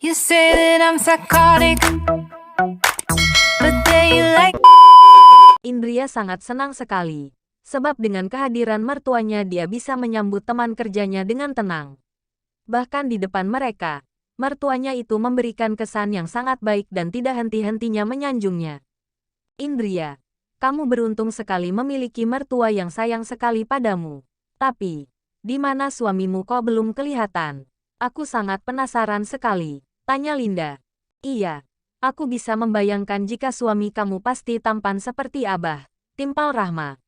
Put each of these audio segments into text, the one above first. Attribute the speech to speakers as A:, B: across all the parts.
A: You say that I'm psychotic, but then you like.
B: Indria sangat senang sekali, sebab dengan kehadiran mertuanya dia bisa menyambut teman kerjanya dengan tenang. Bahkan di depan mereka, mertuanya itu memberikan kesan yang sangat baik dan tidak henti-hentinya menyanjungnya. Indria, kamu beruntung sekali memiliki mertua yang sayang sekali padamu. Tapi, di mana suamimu kok belum kelihatan? Aku sangat penasaran sekali, tanya Linda. Iya, aku bisa membayangkan jika suami kamu pasti tampan seperti Abah, timpal Rahma.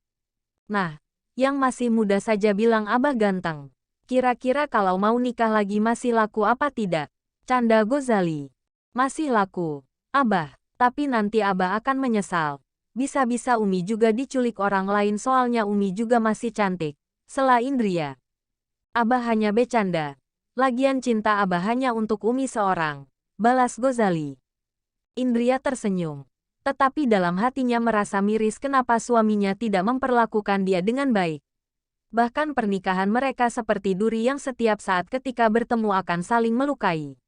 B: Nah, yang masih muda saja bilang Abah ganteng. Kira-kira kalau mau nikah lagi masih laku apa tidak? Canda Gozali. Masih laku, Abah, tapi nanti Abah akan menyesal. Bisa-bisa Umi juga diculik orang lain soalnya Umi juga masih cantik. Sela Indria. Abah hanya bercanda. Lagian cinta Abah hanya untuk Umi seorang. Balas Gozali. Indria tersenyum. Tetapi dalam hatinya merasa miris kenapa suaminya tidak memperlakukan dia dengan baik. Bahkan pernikahan mereka seperti duri yang setiap saat ketika bertemu akan saling melukai.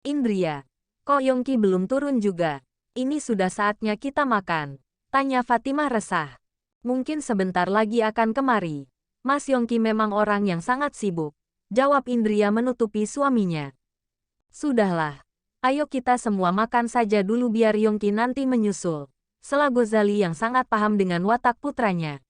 B: Indria, kok Yongki belum turun juga? Ini sudah saatnya kita makan. Tanya Fatimah resah. Mungkin sebentar lagi akan kemari. Mas Yongki memang orang yang sangat sibuk. Jawab Indria menutupi suaminya. Sudahlah. Ayo kita semua makan saja dulu biar Yongki nanti menyusul. Sela Gozali yang sangat paham dengan watak putranya.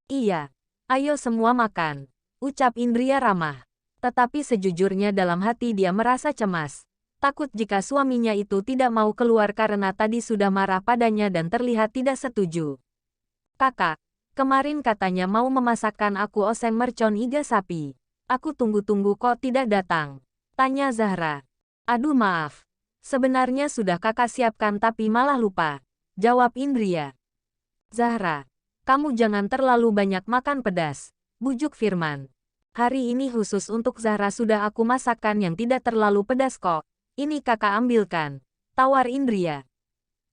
B: Iya, ayo semua makan. Ucap Indria ramah. Tetapi sejujurnya dalam hati dia merasa cemas. Takut jika suaminya itu tidak mau keluar karena tadi sudah marah padanya dan terlihat tidak setuju. Kakak, kemarin katanya mau memasakkan aku oseng mercon iga sapi. Aku tunggu-tunggu kok tidak datang. Tanya Zahra. Aduh maaf. Sebenarnya sudah kakak siapkan tapi malah lupa. Jawab Indria. Zahra, kamu jangan terlalu banyak makan pedas. Bujuk Firman. Hari ini khusus untuk Zahra sudah aku masakkan yang tidak terlalu pedas kok. Ini kakak ambilkan. Tawar Indria.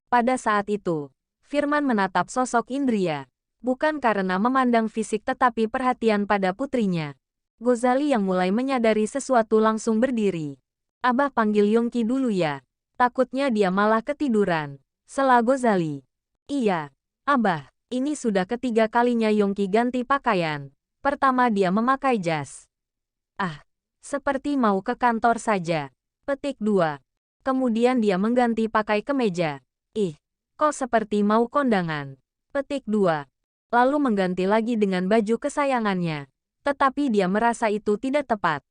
B: Pada saat itu, Firman menatap sosok Indria. Bukan karena memandang fisik tetapi perhatian pada putrinya. Gozali yang mulai menyadari sesuatu langsung berdiri. Abah panggil Yongki dulu ya. Takutnya dia malah ketiduran. Sela Gozali. Iya, Abah. Ini sudah ketiga kalinya Yongki ganti pakaian. Pertama dia memakai jas. Ah, seperti mau ke kantor saja. Petik 2. Kemudian dia mengganti pakai kemeja. Ih, kok seperti mau kondangan. Petik 2. Lalu mengganti lagi dengan baju kesayangannya. Tetapi dia merasa itu tidak tepat.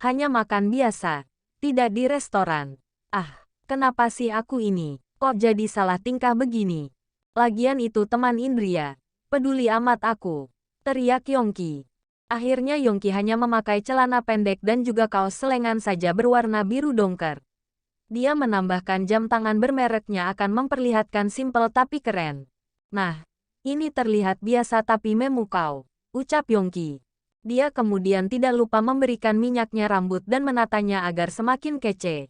B: Hanya makan biasa. Tidak di restoran. Ah, kenapa sih aku ini? Kok jadi salah tingkah begini? Lagian itu teman Indria. Peduli amat aku. Teriak Yongki. Akhirnya Yongki hanya memakai celana pendek dan juga kaos selengan saja berwarna biru dongker. Dia menambahkan jam tangan bermereknya akan memperlihatkan simpel tapi keren. Nah, ini terlihat biasa tapi memukau. Ucap Yongki. Dia kemudian tidak lupa memberikan minyaknya rambut dan menatanya agar semakin kece.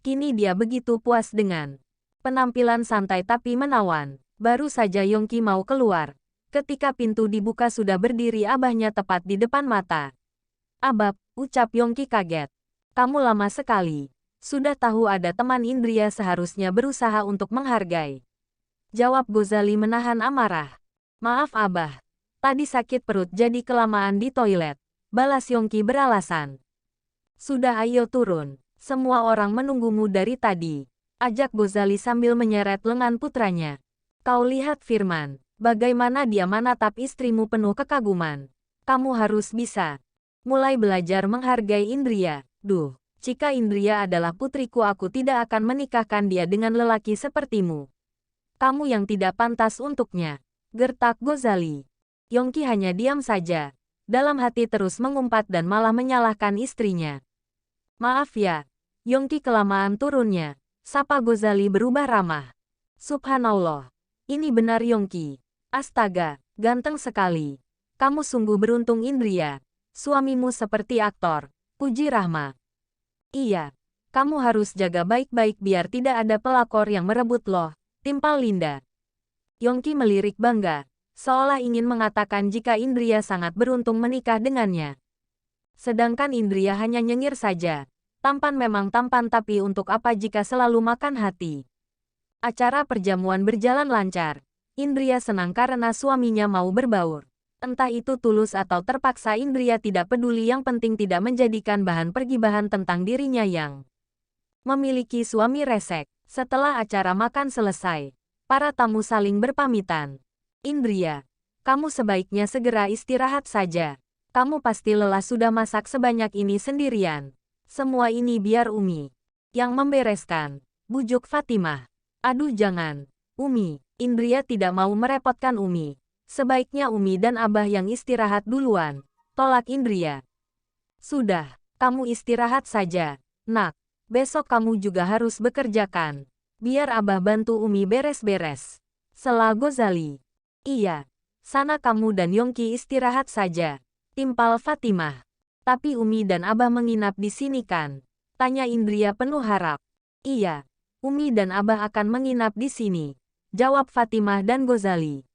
B: Kini dia begitu puas dengan penampilan santai tapi menawan. Baru saja Yongki mau keluar. Ketika pintu dibuka sudah berdiri abahnya tepat di depan mata. Abab, ucap Yongki kaget. Kamu lama sekali. Sudah tahu ada teman Indria seharusnya berusaha untuk menghargai. Jawab Gozali menahan amarah. Maaf Abah. Tadi sakit perut jadi kelamaan di toilet. Balas Yongki beralasan. Sudah ayo turun. Semua orang menunggumu dari tadi. Ajak Gozali sambil menyeret lengan putranya. Kau lihat Firman. Bagaimana dia menatap istrimu penuh kekaguman. Kamu harus bisa. Mulai belajar menghargai Indria. Duh, jika Indria adalah putriku aku tidak akan menikahkan dia dengan lelaki sepertimu. Kamu yang tidak pantas untuknya. Gertak Gozali. Yongki hanya diam saja. Dalam hati terus mengumpat dan malah menyalahkan istrinya. Maaf ya, Yongki kelamaan turunnya. Sapa Gozali berubah ramah. Subhanallah. Ini benar Yongki. Astaga, ganteng sekali. Kamu sungguh beruntung Indria. Suamimu seperti aktor. Puji Rahma. Iya, kamu harus jaga baik-baik biar tidak ada pelakor yang merebut loh. Timpal Linda. Yongki melirik bangga. Seolah ingin mengatakan jika Indria sangat beruntung menikah dengannya. Sedangkan Indria hanya nyengir saja. Tampan memang tampan, tapi untuk apa jika selalu makan hati? Acara perjamuan berjalan lancar. Indria senang karena suaminya mau berbaur. Entah itu tulus atau terpaksa, Indria tidak peduli, yang penting tidak menjadikan bahan pergibahan tentang dirinya yang memiliki suami resek. Setelah acara makan selesai, para tamu saling berpamitan. Indria, kamu sebaiknya segera istirahat saja. Kamu pasti lelah sudah masak sebanyak ini sendirian. Semua ini biar Umi yang membereskan, bujuk Fatimah. Aduh jangan, Umi. Indria tidak mau merepotkan Umi. Sebaiknya Umi dan Abah yang istirahat duluan, tolak Indria. Sudah, kamu istirahat saja, nak. Besok kamu juga harus bekerja kan? Biar Abah bantu Umi beres-beres. Sela Ghazali. Iya, sana kamu dan Yongki istirahat saja, timpal Fatimah. Tapi Umi dan Abah menginap di sini kan? Tanya Indria penuh harap. Iya, Umi dan Abah akan menginap di sini, jawab Fatimah dan Ghazali.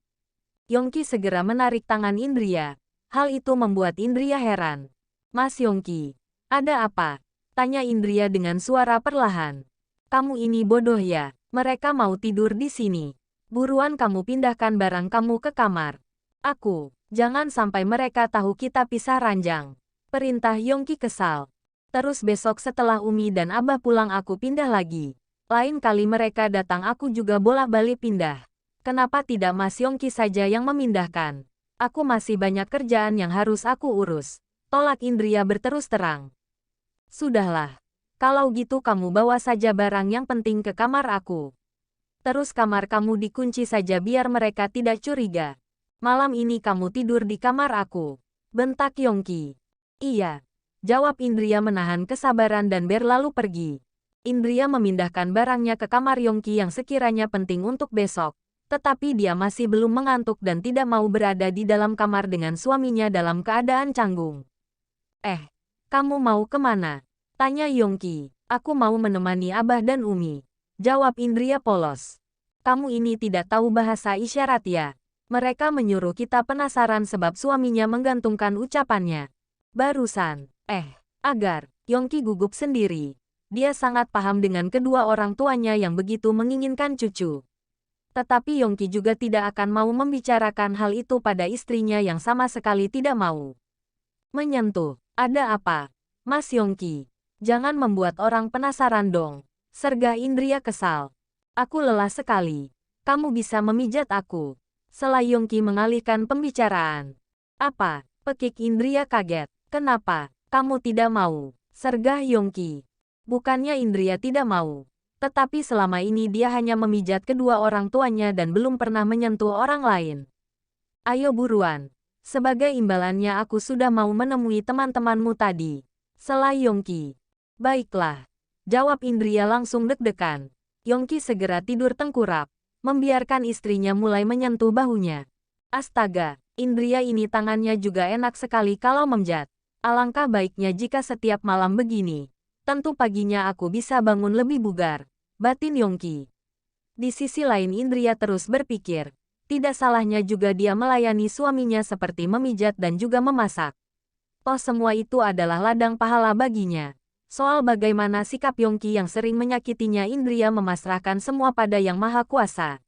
B: Yongki segera menarik tangan Indria. Hal itu membuat Indria heran. Mas Yongki, ada apa? Tanya Indria dengan suara perlahan. Kamu ini bodoh ya, mereka mau tidur di sini. Buruan kamu pindahkan barang kamu ke kamar. Jangan sampai mereka tahu kita pisah ranjang. Perintah Yongki kesal. Terus besok setelah Umi dan Abah pulang aku pindah lagi. Lain kali mereka datang aku juga bolak-balik pindah. Kenapa tidak Mas Yongki saja yang memindahkan? Aku masih banyak kerjaan yang harus aku urus. Tolak Indria berterus terang. Sudahlah. Kalau gitu kamu bawa saja barang yang penting ke kamar aku. Terus kamar kamu dikunci saja biar mereka tidak curiga. Malam ini kamu tidur di kamar aku. Bentak Yongki. Iya. Jawab Indria menahan kesabaran dan berlalu pergi. Indria memindahkan barangnya ke kamar Yongki yang sekiranya penting untuk besok. Tetapi dia masih belum mengantuk dan tidak mau berada di dalam kamar dengan suaminya dalam keadaan canggung. Kamu mau kemana? Tanya Yongki. Aku mau menemani Abah dan Umi. Jawab Indria polos. Kamu ini tidak tahu bahasa isyarat ya? Mereka menyuruh kita penasaran sebab suaminya menggantungkan ucapannya. Barusan. Agar. Yongki gugup sendiri. Dia sangat paham dengan kedua orang tuanya yang begitu menginginkan cucu. Tetapi Yongki juga tidak akan mau membicarakan hal itu pada istrinya yang sama sekali tidak mau menyentuh. Ada apa? Mas Yongki, jangan membuat orang penasaran dong. Sergah Indria kesal. Aku lelah sekali. Kamu bisa memijat aku. Sela Yongki mengalihkan pembicaraan. Apa? Pekik Indria kaget. Kenapa? Kamu tidak mau? Sergah Yongki. Bukannya Indria tidak mau. Tetapi selama ini dia hanya memijat kedua orang tuanya dan belum pernah menyentuh orang lain. Ayo buruan. Sebagai imbalannya aku sudah mau menemui teman-temanmu tadi. Sela Yongki. Baiklah. Jawab Indria langsung deg-degan. Yongki segera tidur tengkurap. Membiarkan istrinya mulai menyentuh bahunya. Astaga, Indria ini tangannya juga enak sekali kalau memjat. Alangkah baiknya jika setiap malam begini. Tentu paginya aku bisa bangun lebih bugar. Batin Yongki. Di sisi lain Indria terus berpikir. Tidak salahnya juga dia melayani suaminya seperti memijat dan juga memasak. Toh semua itu adalah ladang pahala baginya. Soal bagaimana sikap Yongki yang sering menyakitinya, Indria memasrahkan semua pada Yang Maha Kuasa.